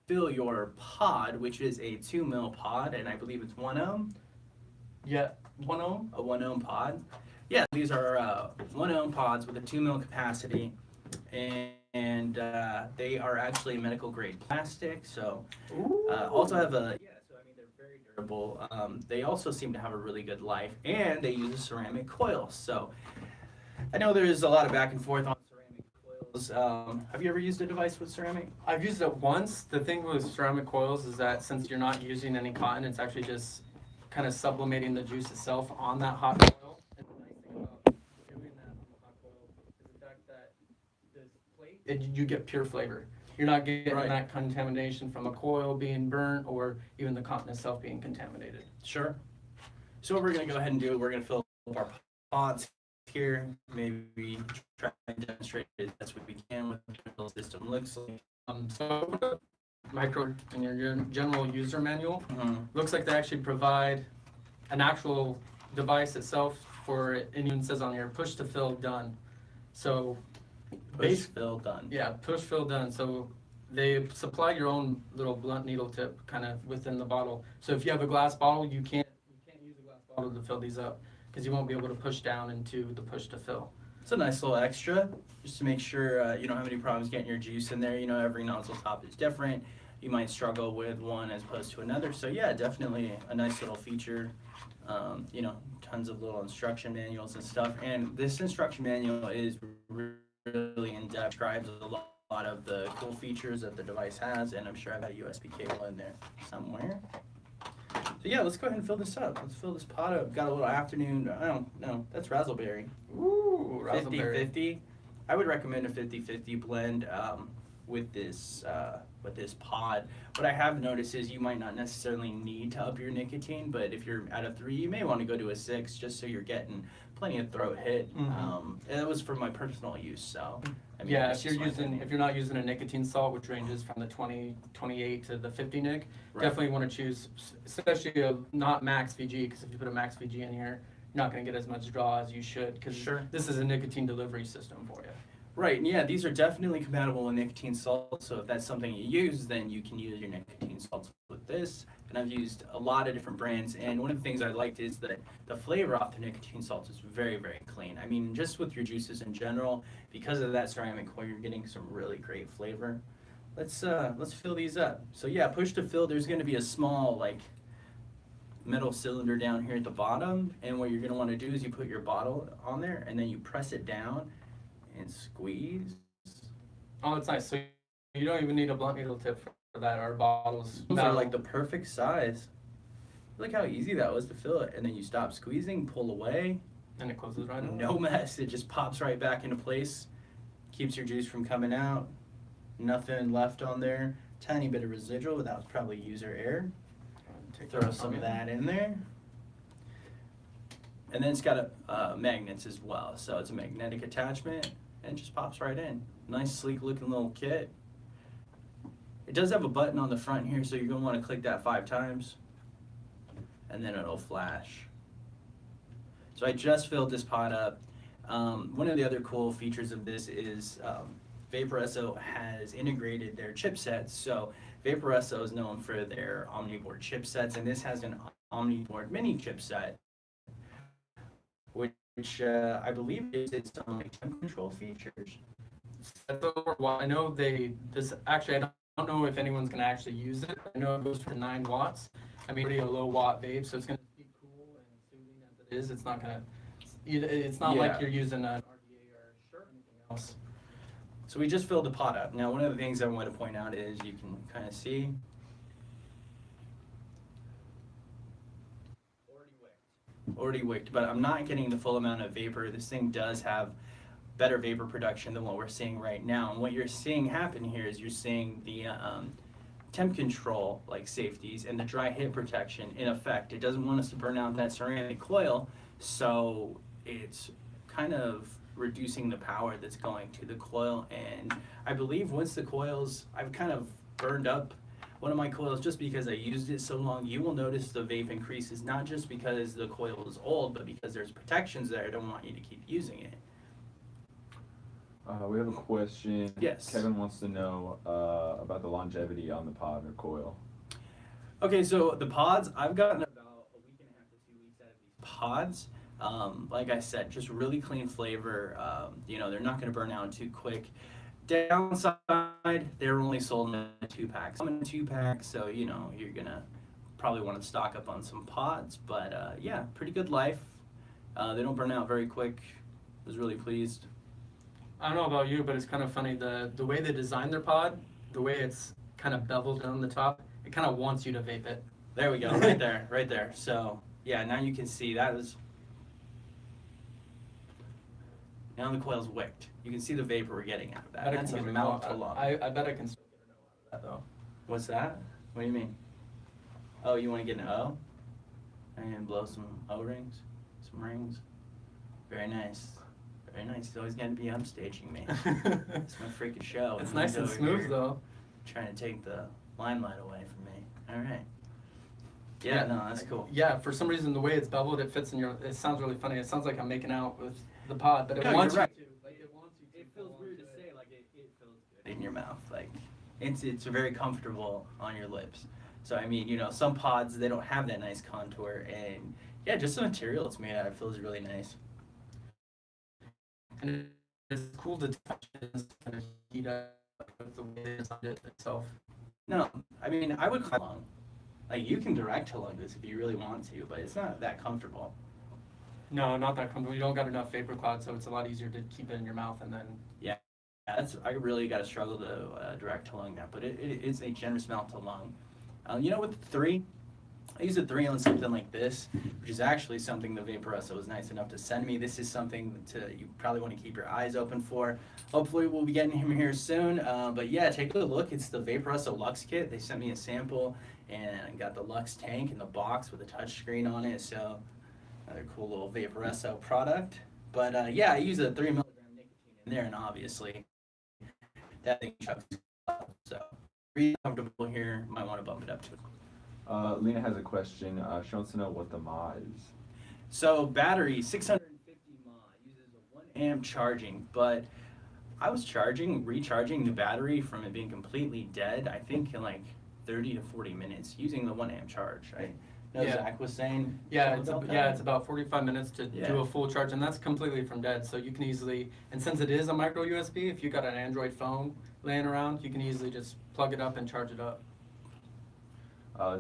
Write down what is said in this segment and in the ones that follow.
fill your pod, which is a 2 mil pod, and I believe it's 1 ohm. Yeah, 1 ohm. A 1 ohm pod. Yeah, these are 1 ohm pods with a 2 mil capacity, and they are actually medical grade plastic. So also have a yeah. So I mean they're very durable. They also seem to have a really good life, and they use a ceramic coil. So I know there's a lot of back and forth on ceramic coils. Have you ever used a device with ceramic? I've used it once. The thing with ceramic coils is that since you're not using any cotton, it's actually just kind of sublimating the juice itself on that hot coil. And the nice thing about doing that on the hot coil is the fact that this plate, you get pure flavor. You're not getting Right. that contamination from a coil being burnt or even the cotton itself being contaminated. Sure. So what we're gonna go ahead and do, we're gonna fill up our pots here. Maybe try and demonstrate it as best we can what the chemical system looks like. So micro in your general user manual, Mhm. looks like they actually provide an actual device itself for it, and even says on here push to fill done. So Push, fill, done. yeah, push fill done. So they supply your own little blunt needle tip kind of within the bottle. So if you have a glass bottle, you can't use a glass bottle to fill these up because you won't be able to push down into the push to fill. It's a nice little extra, just to make sure you don't have any problems getting your juice in there. You know, every nozzle top is different. You might struggle with one as opposed to another. So yeah, definitely a nice little feature. You know, tons of little instruction manuals and stuff. And this instruction manual is really in depth, describes a lot of the cool features that the device has, and I'm sure I've got a USB cable in there somewhere. So yeah, let's go ahead and fill this up. Let's fill this pot up. Got a little afternoon, I don't know, that's raspberry. Ooh, 50-50. I would recommend a 50-50 blend with this pod. What I have noticed is you might not necessarily need to up your nicotine, but if you're at a 3, you may want to go to a 6 just so you're getting plenty of throat hit. And that was for my personal use, so. I mean, Yeah, if you're not using a nicotine salt, which ranges from the 28 to the 50 nic, Right. definitely want to choose, especially not max VG, because if you put a max VG in here, you're not going to get as much draw as you should, because Sure. this is a nicotine delivery system for you. Right, and yeah, these are definitely compatible with nicotine salts, so if that's something you use, then you can use your nicotine salts with this. And I've used a lot of different brands, and one of the things I liked is that the flavor off the nicotine salts is very, very clean. I mean, just with your juices in general, because of that ceramic coil, you're getting some really great flavor. Let's fill these up. So yeah, push to fill, there's gonna be a small, like, metal cylinder down here at the bottom, and what you're gonna wanna do is you put your bottle on there, and then you press it down, and squeeze. Oh, it's nice. So you don't even need a blunt needle tip for that. Our bottles Those are like the perfect size. Look how easy that was to fill it. And then you stop squeezing, pull away. and it closes right on. No mess. It just pops right back into place. Keeps your juice from coming out. Nothing left on there. Tiny bit of residual, but that was probably user error. Throw some of that in there. And then it's got magnets as well. So it's a magnetic attachment. And it just pops right in. Nice, sleek looking little kit. It does have a button on the front here, so you're going to want to click that 5 times. And then it'll flash. So I just filled this pot up. One of the other cool features of this is Vaporesso has integrated their chipsets. So Vaporesso is known for their Omniboard chipsets, and this has an Omniboard mini chipset, which I believe is its own temp control features. I know I don't know if anyone's going to actually use it. I know it goes for 9 watts. I mean, pretty a low watt vape, so it's going to be cool and soothing as it is. It's not going to, it's not like you're using an RDA or anything else. So we just filled the pot up. Now, one of the things I want to point out is you can kind of see. Already wicked, but I'm not getting the full amount of vapor. This thing does have better vapor production than what we're seeing right now. And what you're seeing happen here is you're seeing the temp control like safeties and the dry hit protection in effect. It doesn't want us to burn out that ceramic coil, so it's kind of reducing the power that's going to the coil. And I believe once the coils, I've kind of burned up one of my coils just because I used it so long. You will notice the vape increases, not just because the coil is old, but because there's protections there. I don't want you to keep using it. We have a question. Yes. Kevin wants to know about the longevity on the pod or coil. Okay, so the pods, I've gotten about a week and a half to 2 weeks out of these pods. Like I said, just really clean flavor. They're not going to burn out too quick. Downside, they're only sold in a 2-pack. I'm in a 2-pack, so you're gonna probably want to stock up on some pods. But yeah, pretty good life. They don't burn out very quick. Was really pleased. I don't know about you, but it's kind of funny the way they designed their pod, the way it's kind of beveled on the top, it kind of wants you to vape it. There we go, right there, right there. So yeah, now you can see that was. Now the coil's wicked. You can see the vapor we're getting out of that. That's a mount to lung. I bet I can still get an O out of that though. What's that? What do you mean? Oh, you want to get an O? And blow some O-rings? Some rings? Very nice. Very nice. He's always going to be upstaging me. It's my freaking show. It's And nice he's and over smooth here though. Trying to take the limelight away from me. All right. Yeah, no, that's cool. Yeah, for some reason the way it's beveled, it fits in your. It sounds really funny. It sounds like I'm making out with the pod, but it No, wants you're right. you to. Like it wants you to. It feels weird to say, like it feels good in your mouth. Like it's very comfortable on your lips. So I mean, some pods they don't have that nice contour, and yeah, just the material it's made out of feels really nice. And it's cool to touch it and kind of heat up with the way they designed it itself. No, I mean I would climb lung. Like you can direct to lung this if you really want to, but it's not that comfortable. No, not that comfortable. You don't got enough vapor cloud, so it's a lot easier to keep it in your mouth and then. Yeah, I really got to struggle to direct to lung that, but it is a generous amount to lung. With the 3, I use a 3 on something like this, which is actually something the Vaporesso was nice enough to send me. This is something you probably want to keep your eyes open for. Hopefully we'll be getting him here soon. But yeah, take a look. It's the Vaporesso Lux kit. They sent me a sample and I got the Lux tank in the box with a touch screen on it. So another cool little Vaporesso product. But yeah, I use a 3 milligram nicotine in there, and obviously that thing chucks up. So really comfortable here. Might want to bump it up to. Lena has a question. She wants to know what the Ma is. So battery 650 mAh uses a 1 amp charging, but I was recharging the battery from it being completely dead. I think in like 30 to 40 minutes using the 1 amp charge. I know Yeah. Zach was saying. Yeah, something about that. it's about 45 minutes to Yeah. do a full charge, and that's completely from dead. So you can easily, and since it is a micro USB, if you got an Android phone laying around, you can easily just plug it up and charge it up.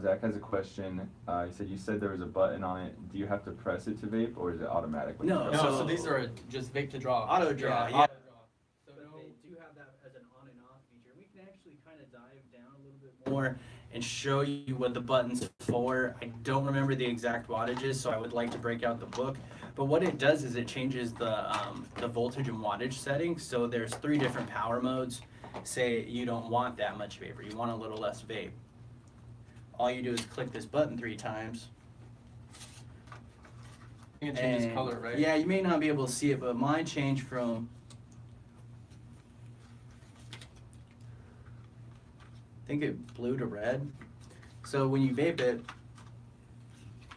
Zach has a question. He said you said there was a button on it. Do you have to press it to vape, or is it automatic? when you No, press No, it? so these are just vape to draw. Auto draw, yeah. Auto draw. So But no, they do have that as an on and off feature. We can actually kind of dive down a little bit more and show you what the button's for. I don't remember the exact wattages, so I would like to break out the book. But what it does is it changes the voltage and wattage settings. So there's 3 different power modes. Say you don't want that much vapor, you want a little less vape. All you do is click this button 3 times. it changes and- color, right? Yeah, you may not be able to see it, but mine changed from, I think it blue to red. So when you vape it,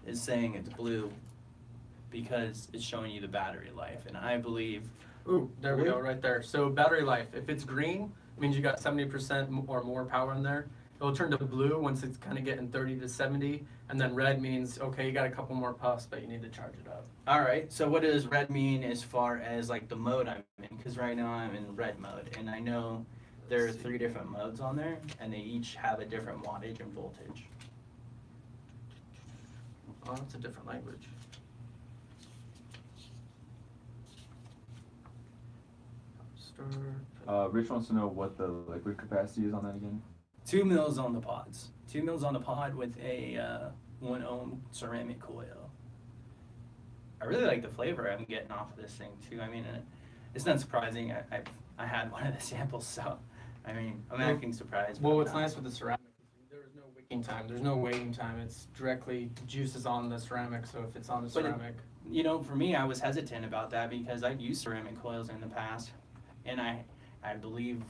it's saying it's blue because it's showing you the battery life. And I believe, Ooh, there we Blue? go, right there. So battery life, if it's green, it means you got 70% or more power in there. It'll turn to blue once it's kind of getting 30 to 70, and then red means, okay, you got a couple more puffs, but you need to charge it up. all right, so what does red mean as far as like the mode I'm in? Because right now I'm in red mode, and I know there are 3 different modes on there, and they each have a different wattage and voltage. Oh, that's a different language. Start. Rich wants to know what the liquid capacity is on that again. 2 mils on the pods. 2 mils on the pod with a 1 ohm ceramic coil. I really like the flavor I'm getting off of this thing too. I mean, it's not surprising. I had one of the samples, so I mean, I'm acting surprised. Well, but what's I'm not. nice with the ceramic is there is no wicking time. There's no waiting time. It's directly juices on the ceramic. So if it's on the But it- ceramic, For me, I was hesitant about that because I've used ceramic coils in the past, and I believe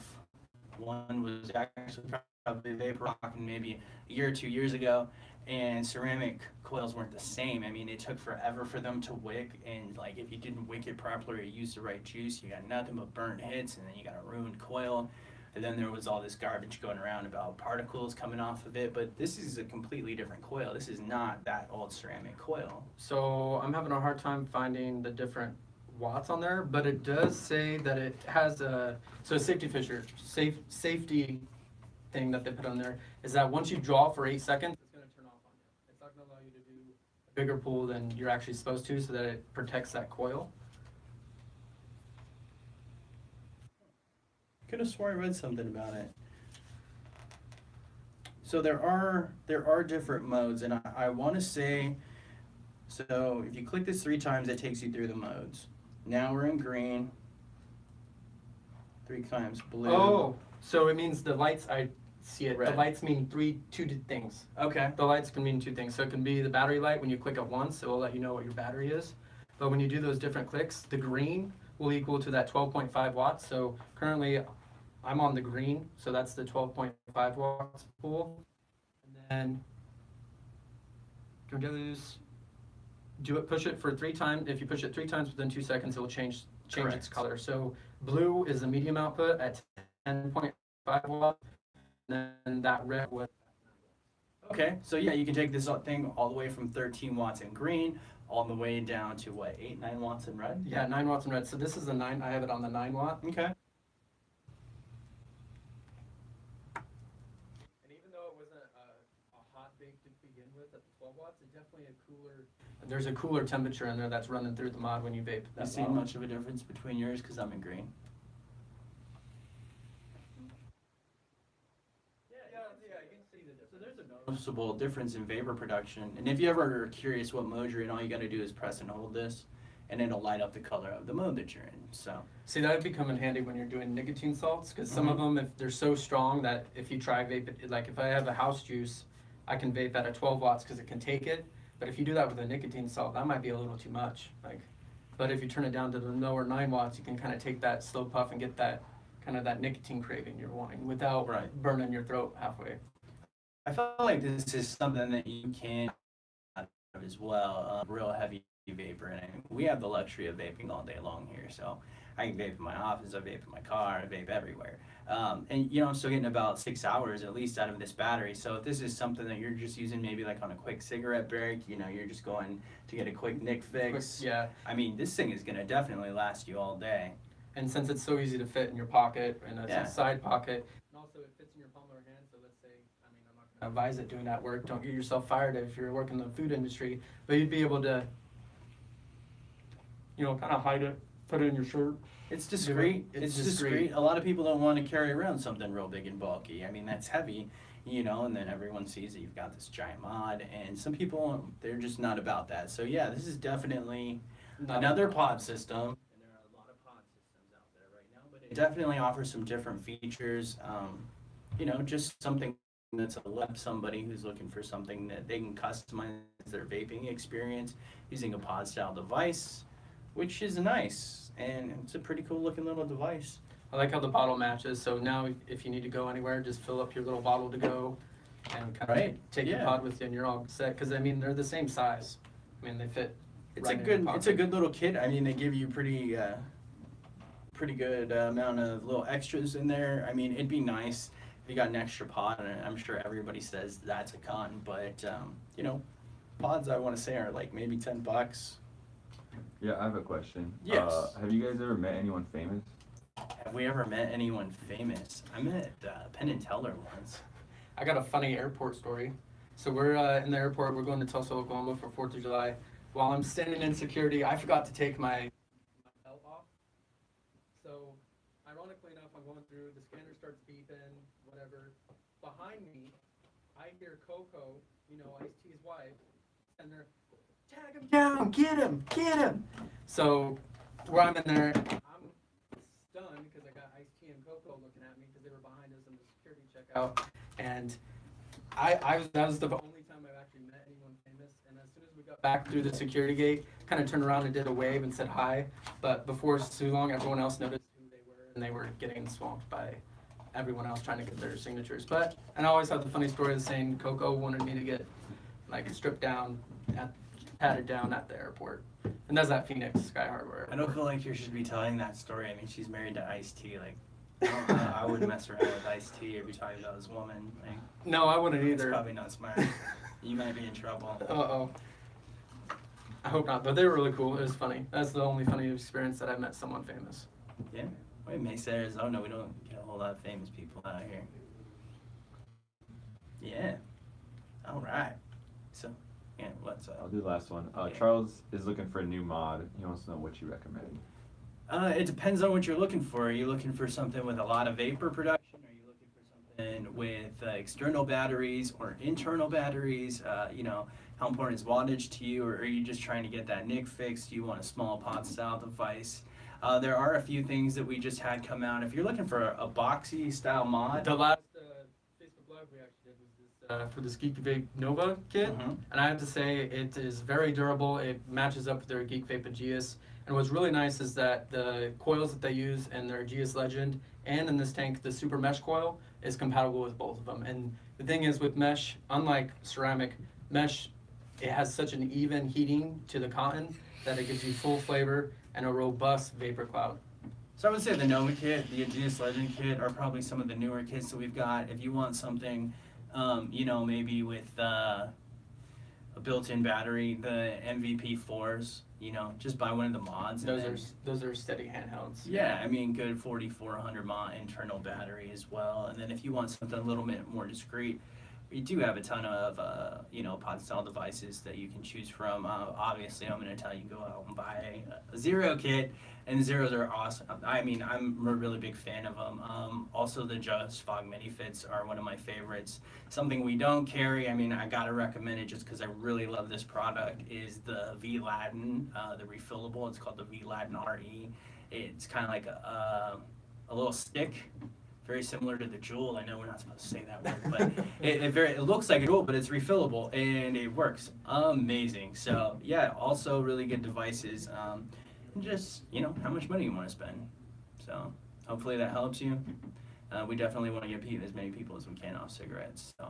one was actually probably vapor rocking maybe a year or 2 years ago, and ceramic coils weren't the same. I mean, it took forever for them to wick, and like if you didn't wick it properly or use the right juice, you got nothing but burnt hits, and then you got a ruined coil. And then there was all this garbage going around about particles coming off of it. But this is a completely different coil. This is not that old ceramic coil. So I'm having a hard time finding the different watts on there, but it does say that it has a safety feature, safety thing that they put on there is that once you draw for 8 seconds, it's going to turn off on you. It's not going to allow you to do a bigger pull than you're actually supposed to, so that it protects that coil. Could have swore I read something about it. So there are different modes, and I want to say, so if you click this 3 times, it takes you through the modes. Now we're in green. 3 times blue. Oh, so it means the lights, I see it. Red. The lights mean two things. Okay. The lights can mean 2 things. So it can be the battery light when you click it once, it will let you know what your battery is. But when you do those different clicks, the green will equal to that 12.5 watts. So currently I'm on the green, so that's the 12.5 watts pull. And then push it for 3 times. If you push it 3 times within 2 seconds, it will change its Correct. color. So blue is the medium output at 10.5 watts, and then that red would. Okay, so yeah, you can take this thing all the way from 13 watts in green, all the way down to what, 8, 9 watts in red? Yeah, 9 watts in red. So this is the 9. I have it on the 9 watt. Okay. And even though it wasn't a hot bake to begin with at the 12 watts, it's definitely a cooler. There's a cooler temperature in there that's running through the mod when you vape. You see much of a difference between yours? Because I'm in green. Yeah, you can see the difference. So there's a noticeable difference in vapor production. And if you ever are curious what mode you're in, all you got to do is press and hold this, and it'll light up the color of the mode that you're in. So See, that would become in handy when you're doing nicotine salts, because some of them, if they're so strong that if you try vape it, like if I have a house juice, I can vape at a 12 watts because it can take it. But if you do that with a nicotine salt, that might be a little too much. But if you turn it down to the lower 9 watts, you can kind of take that slow puff and get that kind of that nicotine craving you're wanting without burning your throat halfway. I feel like this is something that you can have as well. Real heavy vapor, and we have the luxury of vaping all day long here. So I can vape in my office, I vape in my car, I vape everywhere. And I'm still getting about 6 hours at least out of this battery. So if this is something that you're just using maybe like on a quick cigarette break, you're just going to get a quick nick fix. Yeah. I mean, this thing is gonna definitely last you all day. And since it's so easy to fit in your pocket and it's a side pocket, and also it fits in your palm of your hand. So let's say, I'm not going to advise it doing that work. Don't get yourself fired if you're working in the food industry, but you'd be able to, kind of hide it, put it in your shirt. It's discreet. It's discreet. A lot of people don't want to carry around something real big and bulky. I mean, that's heavy, and then everyone sees that you've got this giant mod, and some people, they're just not about that. So yeah, this is definitely another pod system. And there are a lot of pod systems out there right now, but it definitely offers some different features. Just something that's a left somebody who's looking for something that they can customize their vaping experience using a pod style device, which is nice, and it's a pretty cool looking little device. I like how the bottle matches, so now if you need to go anywhere, just fill up your little bottle to go and kind of take your pod with you and you're all set, because they're the same size. They fit. It's a good little kit. I mean, they give you pretty good amount of little extras in there. I mean, it'd be nice if you got an extra pod, and I'm sure everybody says that's a con, but pods I want to say are like maybe $10. Yeah, I have a question. Yes. Have you guys ever met anyone famous? Have we ever met anyone famous? I met Penn and Teller once. I got a funny airport story. So we're in the airport. We're going to Tulsa, Oklahoma for 4th of July. While I'm standing in security, I forgot to take my belt off. So ironically enough, I'm going through. The scanner starts beeping, whatever. Behind me, I hear Coco, Ice-T's wife, and they're, tag him down, get him. So where I'm in there, I'm stunned because I got Ice-T and Coco looking at me because they were behind us in the security checkout. And that was the only time I've actually met anyone famous. And as soon as we got back through the security gate, kind of turned around and did a wave and said hi. But before too long, everyone else noticed who they were, and they were getting swamped by everyone else trying to get their signatures. But, and I always have the funny story of saying Coco wanted me to get like stripped down, patted down at the airport. And that's at Phoenix Sky Harbor. I don't feel like you should be telling that story. I mean, she's married to Ice-T. Like, I wouldn't mess around with Ice-T or be talking about his woman. Like, No, I wouldn't it's either. probably not smart. You might be in trouble. Uh-oh. I hope not, but they were really cool. It was funny. That's the only funny experience that I met someone famous. Yeah. Wait, Mesa, Arizona, we don't get a whole lot of famous people out here. Yeah. All right. So, yeah, what's I'll up? do the last one. Yeah. Charles is looking for a new mod. He wants to know what you recommend. It depends on what you're looking for. Are you looking for something with a lot of vapor production? Are you looking for something with external batteries or internal batteries? You know, how important is wattage to you, or are you just trying to get that NIC fixed? Do you want a small pod style device? There are a few things that we just had come out. If you're looking for a boxy style mod, The last Facebook Live we actually did was this, for this Geek Vape Nova kit. Mhm. And I have to say, it is very durable. It matches up with their Geek Vape Aegeus. And what's really nice is that the coils that they use in their Aegeus Legend and in this tank, the Super Mesh coil, is compatible with both of them. And the thing is with mesh, unlike ceramic, mesh, it has such an even heating to the cotton that it gives you full flavor and a robust vapor cloud. So I would say the Nova kit, the Aegeus Legend kit are probably some of the newer kits that we've got. If you want something, you know, maybe with a built-in battery, the MVP4s, you know, just buy one of the mods. and Those are steady handhelds. Yeah, I mean, good 4400 mAh internal battery as well. And then if you want something a little bit more discreet, we do have a ton of, you know, pod style devices that you can choose from. Obviously, I'm going to tell you go out and buy a Zero kit, and Zeros are awesome. I mean, I'm a really big fan of them. Also, the Just Fog Mini Fits are one of my favorites. Something we don't carry, I mean, I got to recommend it just because I really love this product, is the V-Latin, the refillable. It's called the V-Latin RE. It's kind of like a little stick. Very similar to the Jewel. I know we're not supposed to say that word, but it looks like a Jewel, but it's refillable and it works amazing. So yeah, also really good devices. And just, you know, how much money you want to spend. So hopefully that helps you. We definitely want to get as many people as we can off cigarettes. So.